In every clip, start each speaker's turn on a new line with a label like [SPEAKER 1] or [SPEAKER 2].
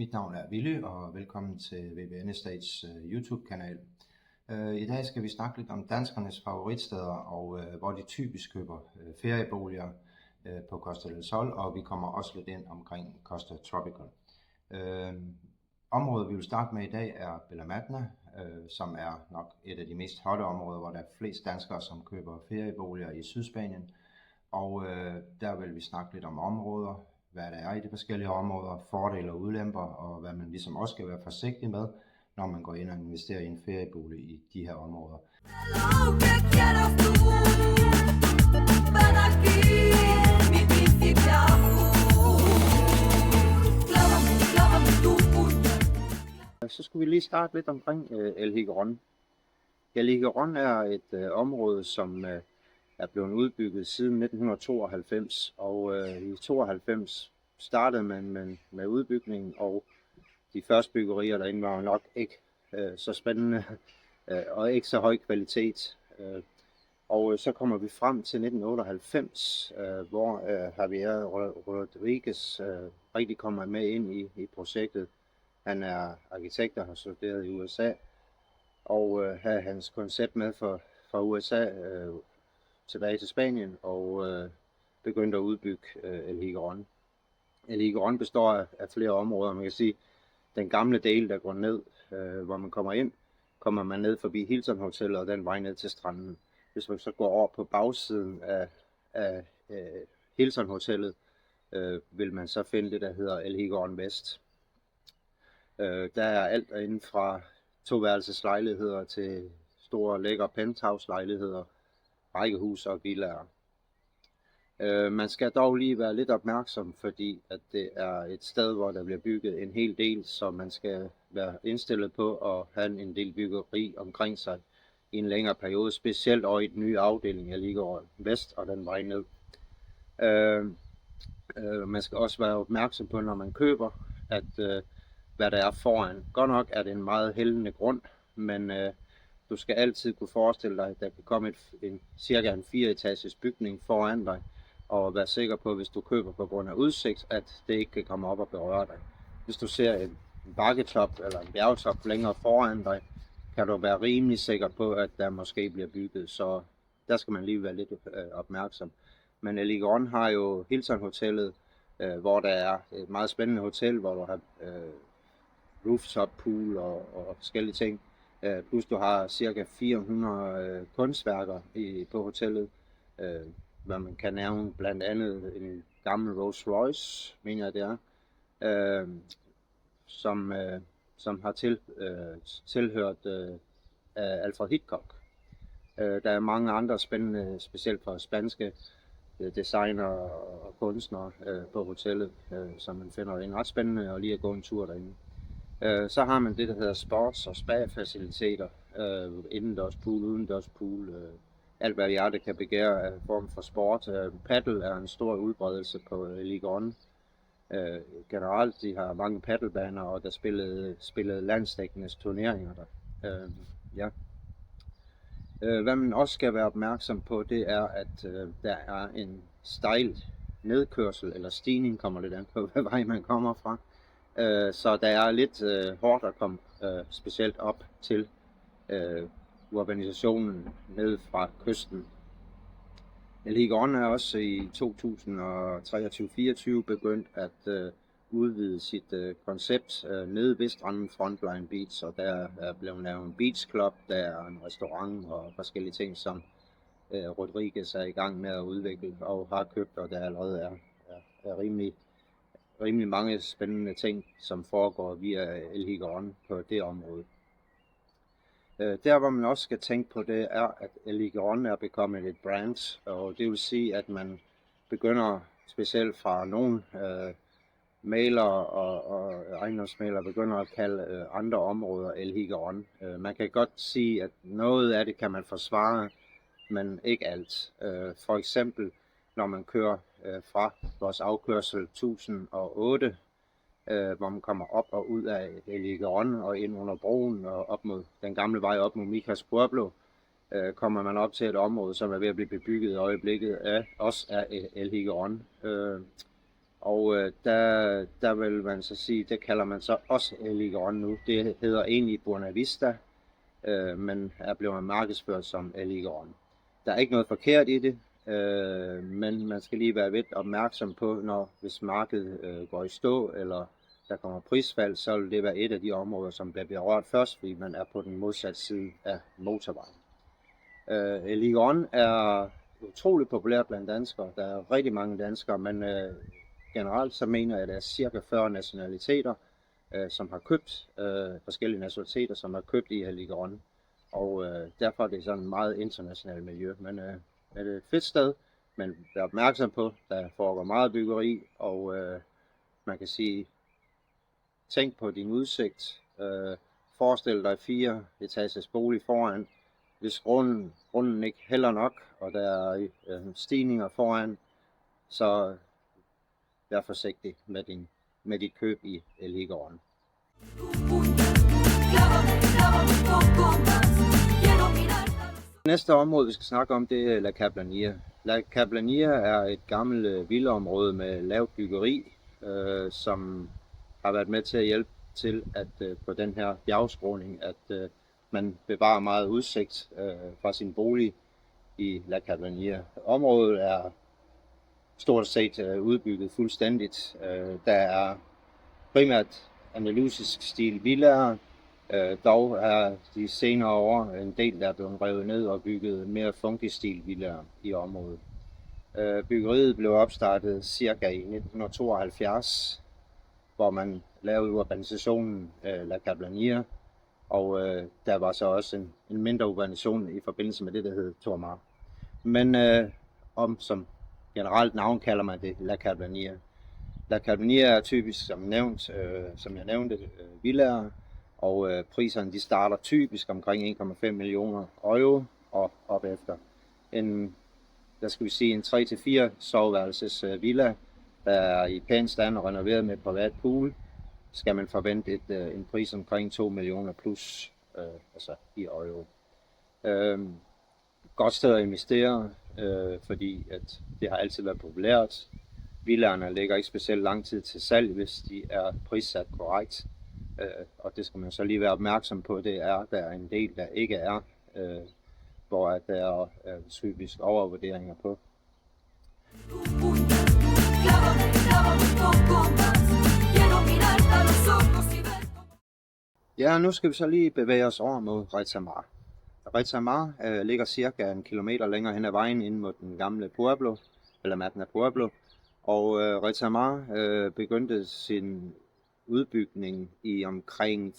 [SPEAKER 1] Mit navn er Willy, og velkommen til VBN Estates YouTube-kanal. I dag skal vi snakke lidt om danskernes favoritsteder, og hvor de typisk køber ferieboliger på Costa del Sol, og vi kommer også lidt ind omkring Costa Tropical. Området, vi vil starte med i dag, er Benalmádena, som er nok et af de mest hotte områder, hvor der er flest danskere, som køber ferieboliger i Sydspanien. Og der vil vi snakke lidt om områder, hvad der er i de forskellige områder, fordele og ulemper, og hvad man ligesom også skal være forsigtig med, når man går ind og investerer i en feriebolig i de her områder. Så skulle vi lige starte lidt omkring El Higuerón. El Higuerón er et område, som er blevet udbygget siden 1992, og i 92 startede man med udbygningen, og de første byggerier derinde var nok ikke så spændende og ikke så høj kvalitet. Og så kommer vi frem til 1998, hvor Javier Rodriguez rigtig kommer med ind i projektet. Han er arkitekt og har studeret i USA, og havde hans koncept med fra USA tilbage til Spanien, og begyndte at udbygge El Higuerón. El Higuerón består af flere områder. Man kan sige, den gamle del, der går ned, hvor man kommer ind, kommer man ned forbi Hilton Hotellet og den vej ned til stranden. Hvis man så går over på bagsiden af Hilton Hotellet, vil man så finde det, der hedder El Higuerón Vest. Der er alt inden fra toværelseslejligheder til store lækre penthouse-lejligheder, rækkehus og villaer. Man skal dog lige være lidt opmærksom, fordi at det er et sted, hvor der bliver bygget en hel del, så man skal være indstillet på at have en del byggeri omkring sig i en længere periode, specielt over i den nye afdeling af Higuerón Vest og den vej ned. Man skal også være opmærksom på, når man køber, at hvad der er foran. Godt nok er det en meget hældende grund, men du skal altid kunne forestille dig, at der kan komme cirka en 4-etages bygning foran dig, og være sikker på, hvis du køber på grund af udsigt, at det ikke kan komme op og berøre dig. Hvis du ser en bakketop eller en bjergtop længere foran dig, kan du være rimelig sikker på, at der måske bliver bygget, så der skal man lige være lidt opmærksom. Men El Higuerón har jo Hilton Hotellet, hvor der er et meget spændende hotel, hvor du har rooftop pool og forskellige ting. Plus du har cirka 400 kunstværker på hotellet, hvad man kan nævne blandt andet en gammel Rolls Royce, mener jeg det er, som har tilhørt Alfred Hitchcock. Der er mange andre spændende, specielt fra spanske designer og kunstnere på hotellet, som man finder en ret spændende og lige at gå en tur derinde. Så har man det, der hedder sports- og spa-faciliteter, indendørs pool, udendørs pool, alt hvad hjertet kan begære af form for sport. Paddle er en stor udbredelse på El Higuerón. Generelt, de har mange paddlebaner, og der spillede landsdækkende turneringer der. Hvad man også skal være opmærksom på, det er, at der er en stejl nedkørsel, eller stigning kommer lidt an på, hvad vej man kommer fra. Så der er lidt hårdt at komme specielt op til urbanisationen ned fra kysten. El Higuerón er også i 2023-24 begyndt at udvide sit koncept nede ved stranden Frontline Beach, og der er blevet lavet en beach club, der er en restaurant og forskellige ting, som Rodriguez er i gang med at udvikle og har købt, og der allerede er rimelig mange spændende ting, som foregår via El Higuerón på det område. Der hvor man også skal tænke på, det er, at El Higuerón er bekommet et brand, og det vil sige, at man begynder, specielt fra nogle malere og ejendomsmalere, begynder at kalde andre områder El Higuerón. Man kan godt sige, at noget af det kan man forsvare, men ikke alt. For eksempel, når man kører fra vores afkørsel 1008, hvor man kommer op og ud af El Higuerón og ind under broen og op mod den gamle vej op mod Mijas Pueblo, kommer man op til et område, som er ved at blive bebygget i øjeblikket af El Higuerón. Og der vil man så sige, det kalder man så også Eligeron nu. Det hedder egentlig Buenavista, men er blevet markedsført som Eligeron. Der er ikke noget forkert i det, men man skal lige være lidt opmærksom på, hvis markedet går i stå, eller der kommer prisfald, så vil det være et af de områder, som bliver berørt først, fordi man er på den modsatte side af motorvejen. Eligeron er utrolig populær blandt danskere. Der er rigtig mange danskere, men generelt så mener jeg, at der er cirka 40 nationaliteter, som har købt forskellige nationaliteter, som har købt i Eligeron. Og derfor er det sådan et meget internationalt miljø. Men er det et fedt sted, men vær opmærksom på, der foregår meget byggeri, og man kan sige, tænk på din udsigt. Forestil dig 4 etages bolig foran. Hvis grunden ikke hælder nok, og der er stigninger foran, så vær forsigtig med dit køb i Eligeron. Næste område, vi skal snakke om, det er La Cablania. La Cablania er et gammelt villaområde med lavt byggeri, som har været med til at hjælpe til, at på den her bjergskråning, at man bevarer meget udsigt fra sin bolig i La Cablania. Området er stort set udbygget fuldstændigt. Der er primært andalusisk stil villaer, dog er de senere år en del, der er blevet revet ned og bygget mere funky stil villaer i området. Byggeriet blev opstartet cirka i 1972, hvor man lavede urbanisationen La Cablania, og der var så også en mindre urbanisation i forbindelse med det, der hed Tormar. Men som generelt navn kalder man det La Cablania. La Cablania er typisk, som jeg nævnte, villaer, og priserne de starter typisk omkring 1,5 millioner euro og op efter. En 3-4 soveværelses villa, der er i pæn stand og renoveret med privat pool, skal man forvente en pris omkring 2 millioner plus i euro. Godt sted at investere, fordi at det har altid været populært. Villaerne ligger ikke specielt lang tid til salg, hvis de er prissat korrekt. Og det skal man så lige være opmærksom på, det er, der er en del, der ikke er, hvor at der er typisk overvurderinger på. Ja, nu skal vi så lige bevæge os over mod Retsamar. Retsamar ligger cirka 1 kilometer længere hen ad vejen ind mod den gamle Pueblo, eller Matna Pueblo. Og Retsamar begyndte sin udbygning i omkring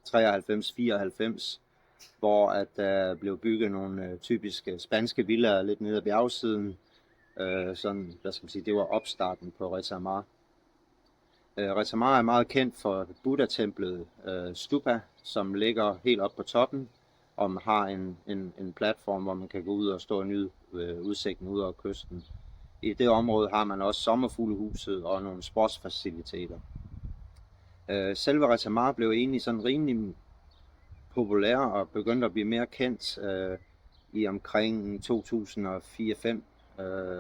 [SPEAKER 1] 93-94, hvor at der blev bygget nogle typiske spanske villaer lidt nede ad bjergsiden. Det var opstarten på Retsamar. Retsamar er meget kendt for Buddha-templet Stupa, som ligger helt oppe på toppen, og man har en platform, hvor man kan gå ud og stå og nyde udsigten ud over kysten. I det område har man også sommerfuglehuset og nogle sportsfaciliteter. Selve Retsamar blev egentlig sådan rimelig populær og begyndte at blive mere kendt i omkring 2004-5,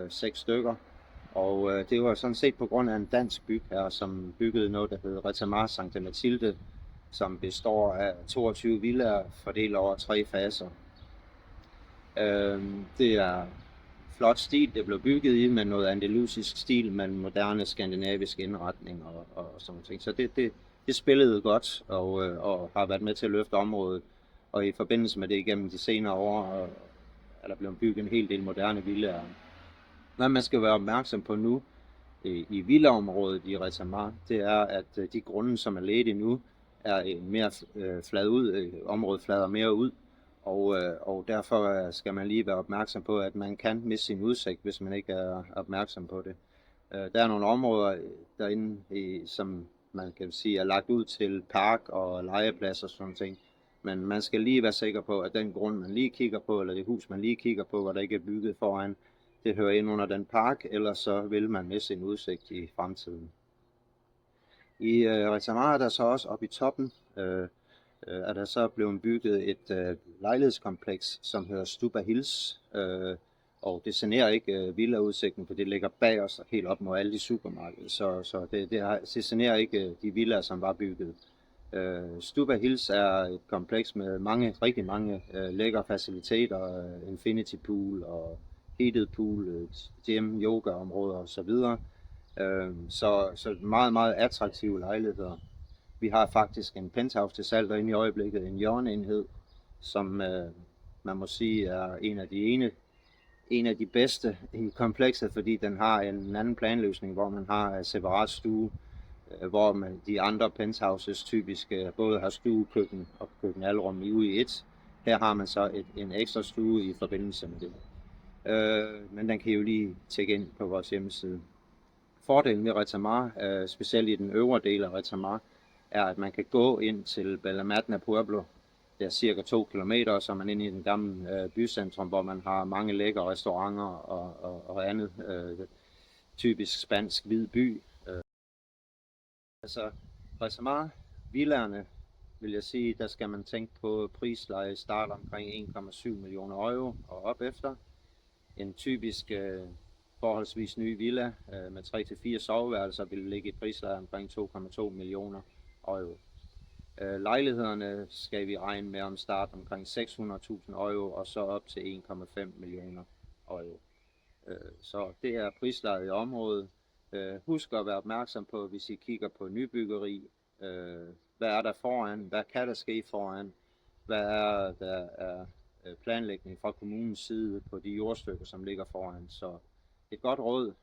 [SPEAKER 1] 6 stykker. Og det var sådan set på grund af en dansk bygherre, som byggede noget, der hedder Retsamar Santa Mathilde, som består af 22 villaer fordelt over 3 faser. Det er flot stil, det blev bygget i med noget andalusisk stil, med moderne skandinavisk indretning og sådan ting. Så det spillede godt og har været med til at løfte området. Og i forbindelse med det igennem de senere år er der blevet bygget en hel del moderne villaer. Hvad man skal være opmærksom på nu i villaområdet i Retsamar, det er, at de grunde, som er ledige nu, er mere flad ud. Området flader mere ud, og derfor skal man lige være opmærksom på, at man kan miste sin udsigt, hvis man ikke er opmærksom på det. Der er nogle områder derinde, som man kan sige er lagt ud til park og legeplads og sådan ting. Men man skal lige være sikker på, at den grund, man lige kigger på, eller det hus, man lige kigger på, hvor der ikke er bygget foran, det hører ind under den park, ellers så vil man miste sin udsigt i fremtiden. I Retsamar er der så også oppe i toppen, er der så blevet bygget et lejlighedskompleks, som hedder Stupa Hills, Og det generer ikke villaudsigten, for det ligger bag os helt op mod alle de supermarkeder. Så det generer ikke de villaer, som var bygget. Stuba Hills er et kompleks med rigtig mange lækre faciliteter, infinity pool og heated pool, gym, yogaområder osv. Så meget, meget attraktive lejligheder. Vi har faktisk en penthouse til salg derinde i øjeblikket, en hjørneenhed, som man må sige er en af de bedste i komplekset, fordi den har en anden planløsning, hvor man har separat stue, hvor de andre penthouses typisk både har stue, køkken og køkkenalrum ude i et. Her har man så en ekstra stue i forbindelse med det. Men den kan jo lige tjekke ind på vores hjemmeside. Fordelen ved Retamar, specielt i den øvre del af Retamar, er, at man kan gå ind til Belamatna Pueblo. Det er cirka 2 kilometer, så er man inde i den gamle bycentrum, hvor man har mange lækre restauranter og andet. Typisk spansk hvid by. Altså, Retamar, villaerne, vil jeg sige, der skal man tænke på prisleje start omkring 1,7 millioner euro og op efter. En typisk forholdsvis ny villa med 3-4 soveværelser vil ligge i prisleje omkring 2,2 millioner euro. Lejlighederne skal vi regne med om start omkring 600.000 euro og så op til 1,5 millioner euro. Så det er prislejet i området. Husk at være opmærksom på, hvis I kigger på nybyggeri, hvad er der foran, hvad kan der ske foran, hvad er der er planlægning fra kommunens side på de jordstykker, som ligger foran. Så et godt råd,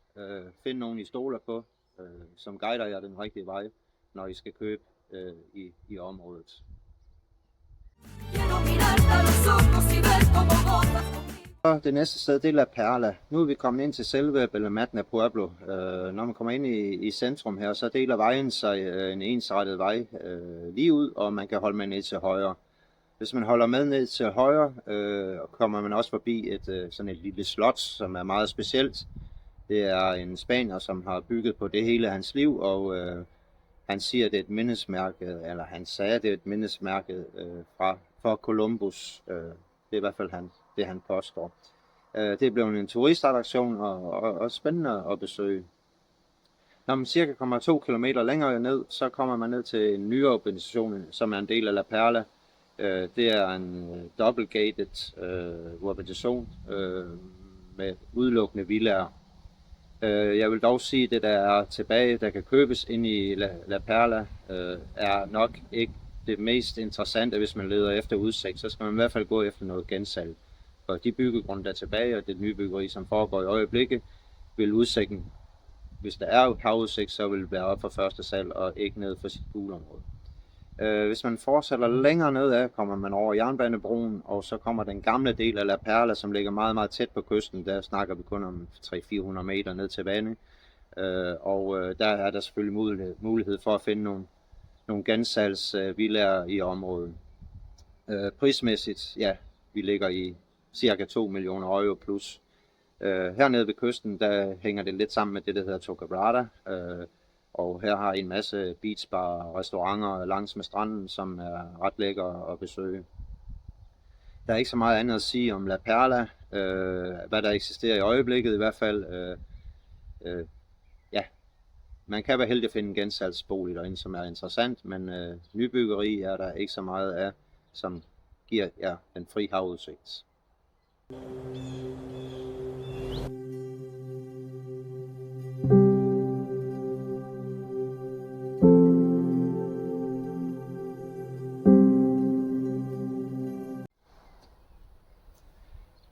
[SPEAKER 1] find nogen I stoler på, som guider jer den rigtige vej, når I skal købe i området. Det næste sted, det er La Perla. Nu er vi kommet ind til selve Belamatna Pueblo. Når man kommer ind i centrum her, så deler vejen sig en ensrettet vej lige ud, og man kan holde med ned til højre. Hvis man holder med ned til højre, kommer man også forbi sådan et lille slot, som er meget specielt. Det er en spanier, som har bygget på det hele hans liv, og han siger, det er et mindesmærke, eller han sagde, det er et mindesmærke for Columbus. Det er i hvert fald det, han påstår. Det er blevet en turistattraktion og spændende at besøge. Når man cirka kommer 2 kilometer længere ned, så kommer man ned til en nyere urbanisation, som er en del af La Perla. Det er en double-gated urbanisation med udelukkende villaer. Jeg vil dog sige, at det der er tilbage, der kan købes ind i La Perla, er nok ikke det mest interessante, hvis man leder efter udsigt. Så skal man i hvert fald gå efter noget gensalg. For de byggegrunde, der er tilbage, og det nye byggeri, som foregår i øjeblikket, vil udsigten, hvis der er havudsigt, så vil det være op for første salg og ikke ned for sit poolområde. Hvis man fortsætter længere nedad, kommer man over jernbanebroen, og så kommer den gamle del af La Perla, som ligger meget, meget tæt på kysten. Der snakker vi kun om 300-400 meter ned til vandet. Der er der selvfølgelig mulighed for at finde nogle gensalgsvillaer i området. Prismæssigt, ja, vi ligger i cirka 2 millioner euro plus. Hernede ved kysten, der hænger det lidt sammen med det, der hedder Tocabrada. Og her har I en masse beachbar og restauranter langs med stranden, som er ret lækre at besøge. Der er ikke så meget andet at sige om La Perla, hvad der eksisterer i øjeblikket i hvert fald. Ja, man kan være heldig at finde en gensalgsbolig derinde, som er interessant, men nybyggeri er der ikke så meget af, som giver den fri havudsigt.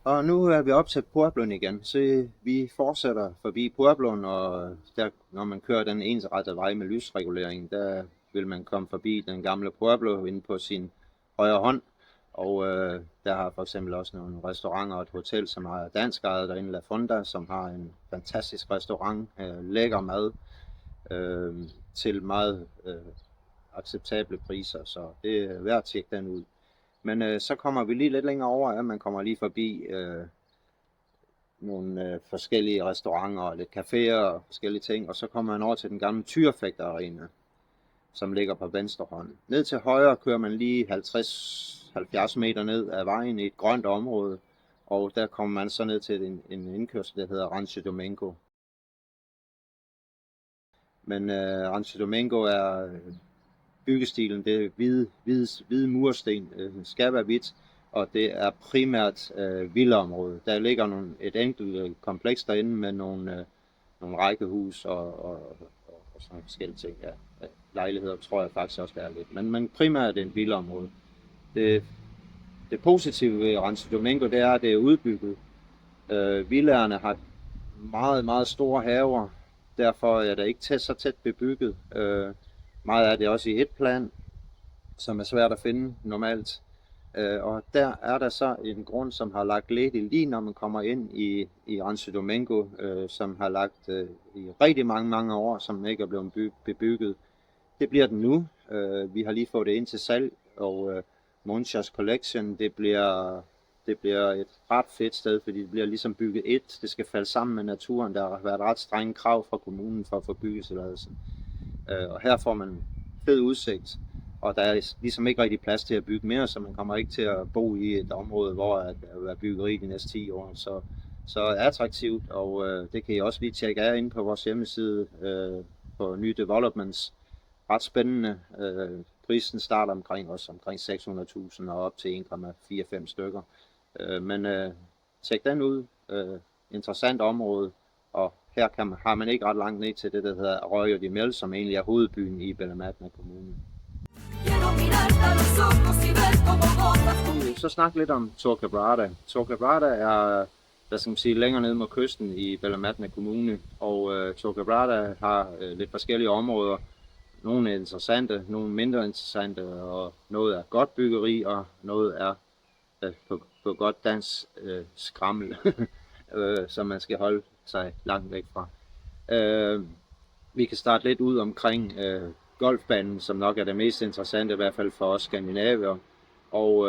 [SPEAKER 1] Og nu er vi op til Puebloen igen, så vi fortsætter forbi Puebloen, og der, når man kører den ensrettede vej med lysregulering, der vil man komme forbi den gamle Pueblo inde på sin højre hånd. Og der har for eksempel også nogle restauranter og et hotel, som er dansk ejet derinde, La Fonda, som har en fantastisk restaurant, lækker mad til meget acceptable priser, så det er værd at tjekke den ud. Men så kommer vi lige lidt længere over, at man kommer lige forbi nogle forskellige restauranter og lidt caféer og forskellige ting, og så kommer man over til den gamle Tyrfægter Arena, som ligger på venstre hånd. Ned til højre kører man lige 50-70 meter ned ad vejen i et grønt område, og der kommer man så ned til en indkørsel, der hedder Rancho Domingo. Men Rancho Domingo er byggestilen, det er hvide mursten, skal være hvidt, og det er primært villaområde. Der ligger et enkelt kompleks derinde med nogle rækkehus og sådan forskellige ting. Ja. Lejligheder tror jeg faktisk også, der er lidt. Men primært er det en villaområde. Det positive ved Rancho Domingo, det er, at det er udbygget. Villaerne har meget, meget store haver, derfor er det ikke så tæt bebygget. Meget af det også i et plan, som er svært at finde normalt. Og der er der så en grund, som har lagt ledig lige når man kommer ind i Rancho Domingo, som har lagt i rigtig mange år, som ikke er blevet bebygget. Det bliver den nu. Vi har lige fået det ind til salg, og Monchas Collection, det bliver et ret fedt sted, fordi det bliver ligesom bygget et. Det skal falde sammen med naturen. Der har været ret strenge krav fra kommunen for at få byggetilladelsen. Og her får man fed udsigt, og der er ligesom ikke rigtig plads til at bygge mere, så man kommer ikke til at bo i et område, hvor der vil være byggeri de næste 10 år. Så attraktivt, og det kan I også lige tjekke af inde på vores hjemmeside på nye developments. Ret spændende. Prisen starter omkring 600.000 og op til 1,45 stykker. Men tjek den ud. Interessant område, og her har man ikke ret langt ned til det, der hedder Arroyo de Mel, som egentlig er hovedbyen i Bellomatna Kommune. Så snak lidt om Torquebrada. Torquebrada er, hvad skal man sige, længere nede mod kysten i Bellomatna Kommune, og Torquebrada har lidt forskellige områder. Nogle er interessante, nogle mindre interessante, og noget er godt byggeri, og noget er på godt dansk skrammel, som man skal holde sig langt væk fra. Vi kan starte lidt ud omkring golfbanen, som nok er det mest interessante, i hvert fald for os skandinaver. Og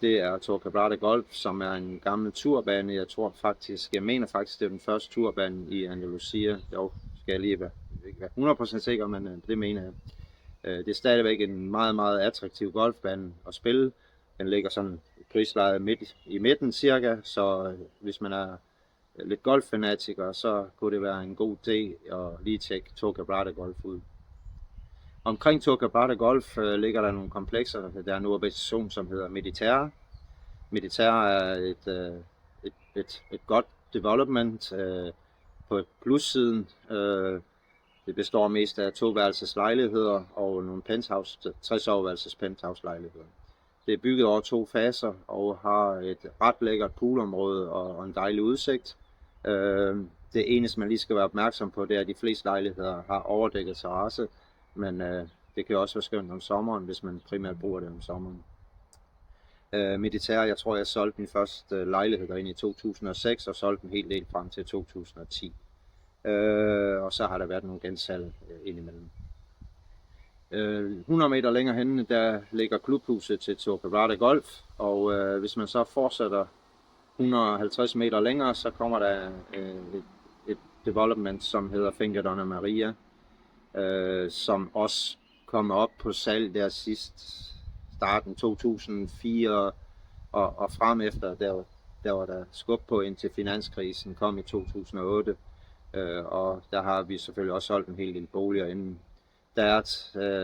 [SPEAKER 1] det er Torquebrada Golf, som er en gammel turbane. Jeg mener faktisk, det er den første turbane i Andalusia. Jo, skal jeg lige være 100% sikker, men det mener jeg. Det er stadigvæk en meget, meget attraktiv golfbane at spille. Den ligger sådan prislejet midt i midten cirka, så hvis man er lidt golffanatiker, så kunne det være en god idé at lige tjekke Torquebrada Golf ud. Omkring Torquebrada Golf ligger der nogle komplekser. Der er en urbanisation, som hedder Mediterra. Mediterra er et godt development på plussiden. Det består mest af 2-værelses lejligheder og nogle 60-overværelses penthouse lejligheder. Det er bygget over 2 faser og har et ret lækkert poolområde og en dejlig udsigt. Det eneste man lige skal være opmærksom på, det er, at de fleste lejligheder har overdækket terrasse, men det kan også være skønt om sommeren, hvis man primært bruger det om sommeren. Mediterra, jeg tror jeg solgte min første lejlighed derinde i 2006 og solgte den helt del frem til 2010. Og så har der været nogle gensalg indimellem. 100 meter længere henne, der ligger klubhuset til Torquebrada Golf, og hvis man så fortsætter 150 meter længere, så kommer der et development, som hedder Finca Donna Maria, som også kommer op på salg der sidst starten 2004 og frem efter, der var der skub på indtil finanskrisen kom i 2008, og der har vi selvfølgelig også solgt en hel del boliger inden. Der er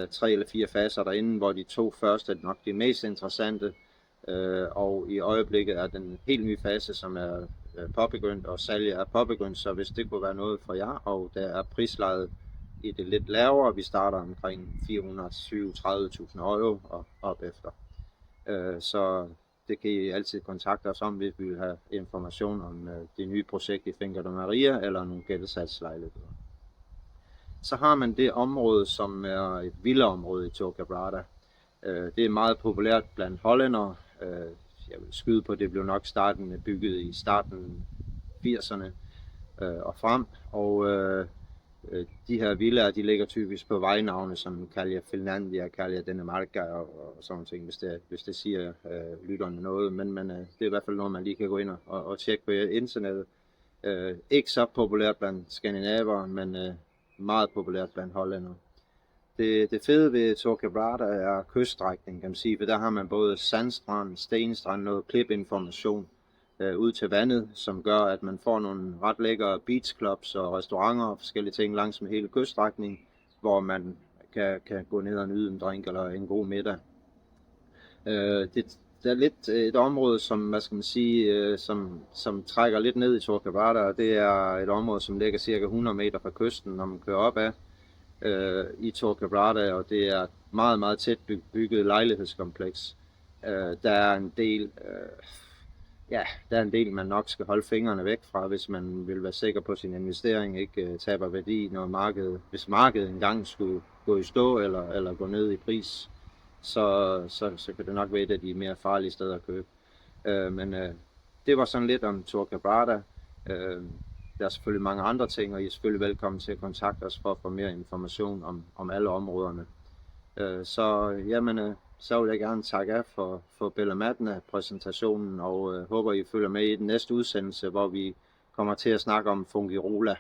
[SPEAKER 1] 3 eller 4 faser derinde, hvor de 2 første er nok de mest interessante, og i øjeblikket er den helt nye fase, som er påbegyndt, og salget er påbegyndt, så hvis det kunne være noget for jer, og der er prislejet i det lidt lavere, vi starter omkring 437.000 euro og op efter. Så det kan I altid kontakte os om, hvis vi vil have information om det nye projekt i Finca Donna Maria eller nogle gældssalgslejligheder. Så har man det område, som er et villaområde i Torquebrada. Det er meget populært blandt hollændere. Jeg vil skyde på, det blev nok bygget i starten 80'erne og frem. Og de her villaer, de ligger typisk på vejnavne som Calle Finlandia, Calle Dinamarca og sådan ting, hvis det siger lytterne noget. Men det er i hvert fald noget, man lige kan gå ind og tjekke på internettet. Ikke så populært blandt skandinaver, men meget populært blandt hollændere. Det fede ved Torquebrada er kyststrækning, kan man sige, for der har man både sandstrand, stenstrand, noget klipinformation. ud til vandet, som gør, at man får nogle ret lækre beachclubs og restauranter og forskellige ting langs med hele kyststrækningen, hvor man kan gå ned og nyde en drink eller en god middag. Det er lidt et område, som, hvad skal man sige, som trækker lidt ned i Tor Quebrada, og det er et område, som ligger cirka 100 meter fra kysten, når man kører op af i Tor Quebrada, og det er et meget, meget tæt bygget lejlighedskompleks. Der er en del, man nok skal holde fingrene væk fra, hvis man vil være sikker på, at sin investering ikke taber værdi, hvis markedet engang skulle gå i stå eller gå ned i pris. Så kan det nok være et af de mere farlige steder at købe. Men det var sådan lidt om Tor Quebrada. Der er selvfølgelig mange andre ting, og I er selvfølgelig velkommen til at kontakte os for at få mere information om alle områderne. Så vil jeg gerne takke af for Bella Matna-præsentationen, og håber I følger med i den næste udsendelse, hvor vi kommer til at snakke om Fungirola.